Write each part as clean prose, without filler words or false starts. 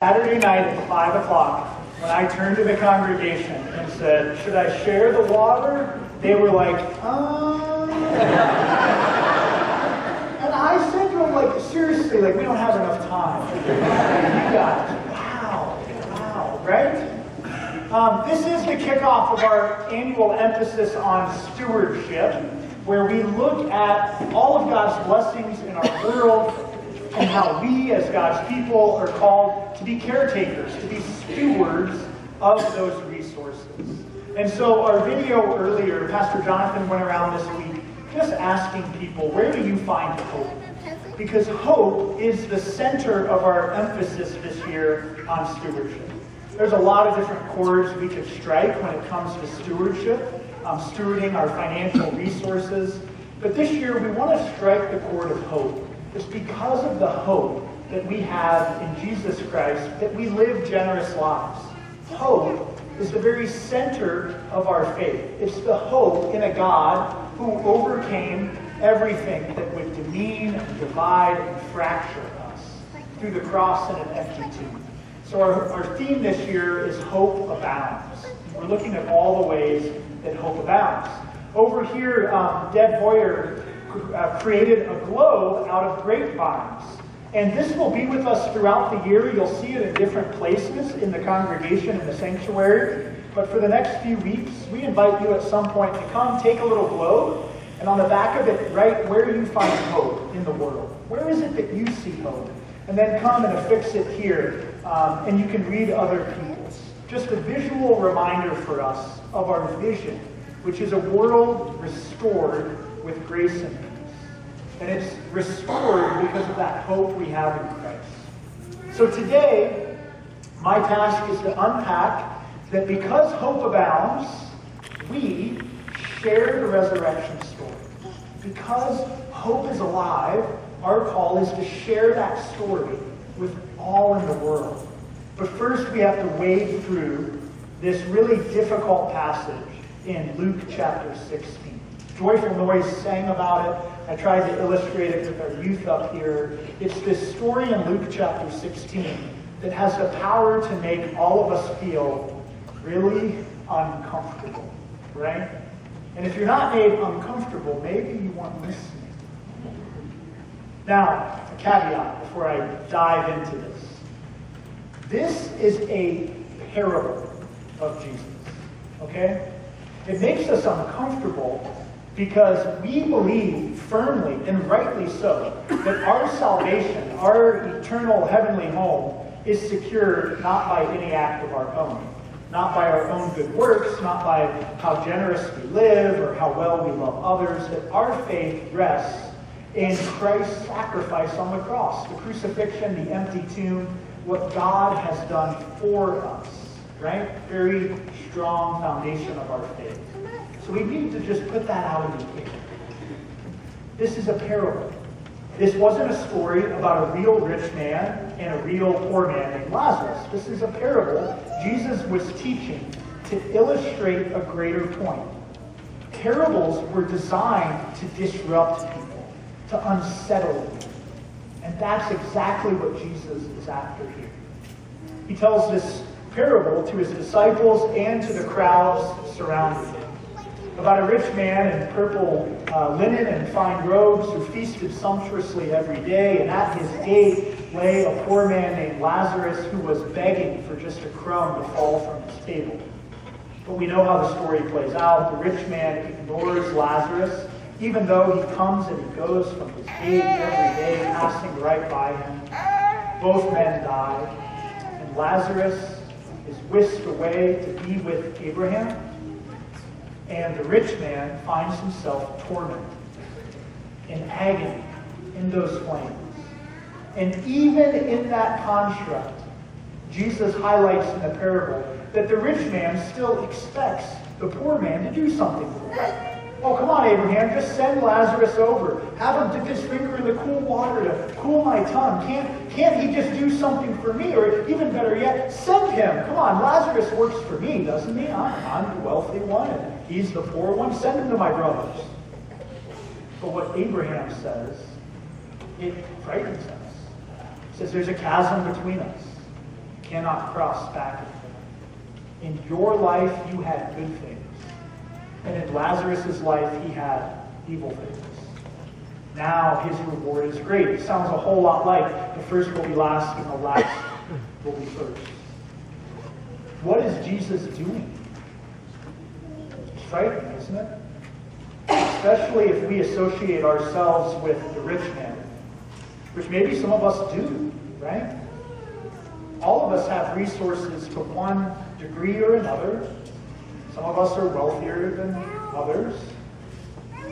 Saturday night at 5 o'clock, when I turned to the congregation and said, should I share the water? They were like, And I said to them, like, seriously, like, we don't have enough time. You guys, wow, right? This is the kickoff of our annual emphasis on stewardship, where we look at all of God's blessings in our world, and how we, as God's people, are called to be caretakers, to be stewards of those resources. And so our video earlier, Pastor Jonathan went around this week just asking people, where do you find hope? Because hope is the center of our emphasis this year on stewardship. There's a lot of different chords we could strike when it comes to stewardship, stewarding our financial resources. But this year we want to strike the chord of hope. It's because of the hope that we have in Jesus Christ that we live generous lives. Hope is the very center of our faith. It's the hope in a God who overcame everything that would demean and divide and fracture us through the cross and an empty tomb. So our theme this year is Hope Abounds. We're looking at all the ways that hope abounds. Over here, Deb Hoyer created a globe out of grapevines. And this will be with us throughout the year. You'll see it in different places in the congregation, in the sanctuary. But for the next few weeks, we invite you at some point to come take a little globe, and on the back of it, write where you find hope in the world. Where is it that you see hope? And then come and affix it here, and you can read other people's. Just a visual reminder for us of our vision, which is a world restored with grace and peace. And it's restored because of that hope we have in Christ. So today, my task is to unpack that because hope abounds, we share the resurrection story. Because hope is alive, our call is to share that story with all in the world. But first, we have to wade through this really difficult passage in Luke chapter 16. Joyful Noise sang about it. I tried to illustrate it with our youth up here. It's this story in Luke chapter 16 that has the power to make all of us feel really uncomfortable, right? And if you're not made uncomfortable, maybe you weren't listening. Now, a caveat before I dive into this. This is a parable of Jesus, okay? It makes us uncomfortable because we believe firmly, and rightly so, that our salvation, our eternal heavenly home, is secured not by any act of our own, not by our own good works, not by how generous we live or how well we love others, that our faith rests in Christ's sacrifice on the cross, the crucifixion, the empty tomb, what God has done for us, right? Very strong foundation of our faith. So we need to just put that out in the picture. This is a parable. This wasn't a story about a real rich man and a real poor man named Lazarus. This is a parable Jesus was teaching to illustrate a greater point. Parables were designed to disrupt people, to unsettle people. And that's exactly what Jesus is after here. He tells this parable to his disciples and to the crowds surrounding him, about a rich man in purple linen and fine robes who feasted sumptuously every day, and at his gate lay a poor man named Lazarus who was begging for just a crumb to fall from his table. But we know how the story plays out. The rich man ignores Lazarus, even though he comes and he goes from his gate every day, passing right by him. Both men die, and Lazarus is whisked away to be with Abraham. And the rich man finds himself tormented, in agony, in those flames. And even in that construct, Jesus highlights in the parable that the rich man still expects the poor man to do something for him. Oh, come on, Abraham, just send Lazarus over. Have him dip his finger in the cool water to cool my tongue. Can't he just do something for me? Or even better yet, send him. Come on, Lazarus works for me, doesn't he? I'm the wealthy one, and he's the poor one. Send him to my brothers. But what Abraham says, it frightens us. He says there's a chasm between us. cannot cross back and forth. In your life, you had good things. And in Lazarus' life, he had evil things. Now his reward is great. It sounds a whole lot like the first will be last and the last will be first. What is Jesus doing? It's frightening, isn't it? Especially if we associate ourselves with the rich man, which maybe some of us do, right? All of us have resources to one degree or another. Some of us are wealthier than others.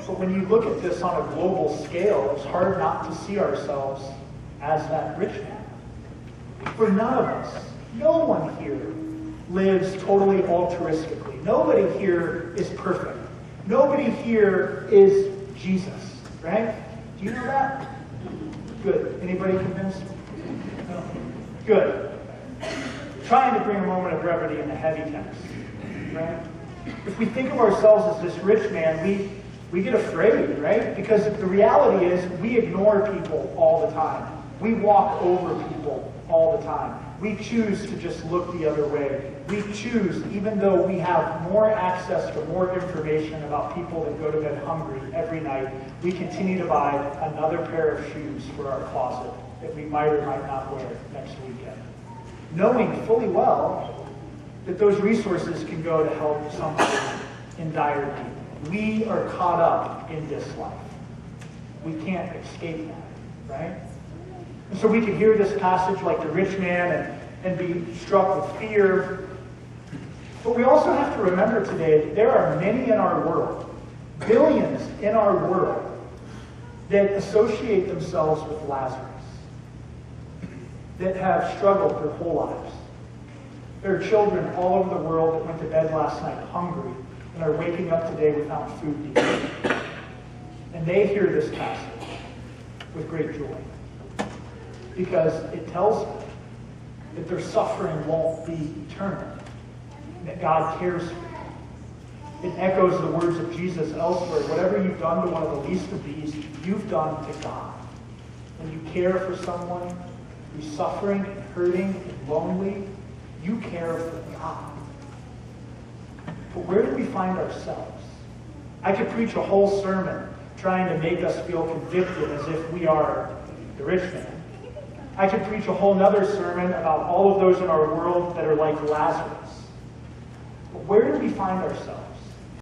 But when you look at this on a global scale, it's hard not to see ourselves as that rich man. For none of us, no one here lives totally altruistically. Nobody here is perfect. Nobody here is Jesus, right? Do you know that? Good. Anybody convinced? No. Good. Trying to bring a moment of brevity in the heavy text, right? If we think of ourselves as this rich man, we get afraid, right? Because the reality is we ignore people all the time. We walk over people all the time. We choose to just look the other way. We choose, even though we have more access to more information about people that go to bed hungry every night, we continue to buy another pair of shoes for our closet that we might or might not wear next weekend, knowing fully well that those resources can go to help somebody in dire need. We are caught up in this life. We can't escape that, right? And so we can hear this passage like the rich man and be struck with fear. But we also have to remember today that there are many in our world, billions in our world, that associate themselves with Lazarus, that have struggled their whole lives. There are children all over the world that went to bed last night hungry and are waking up today without food to eat. And they hear this passage with great joy, because it tells them that their suffering won't be eternal, that God cares for them. It echoes the words of Jesus elsewhere. Whatever you've done to one of the least of these, you've done to God. When you care for someone who's suffering and hurting and lonely, you care for God. But where do we find ourselves? I could preach a whole sermon trying to make us feel convicted as if we are the rich man. I could preach a whole nother sermon about all of those in our world that are like Lazarus. But where do we find ourselves?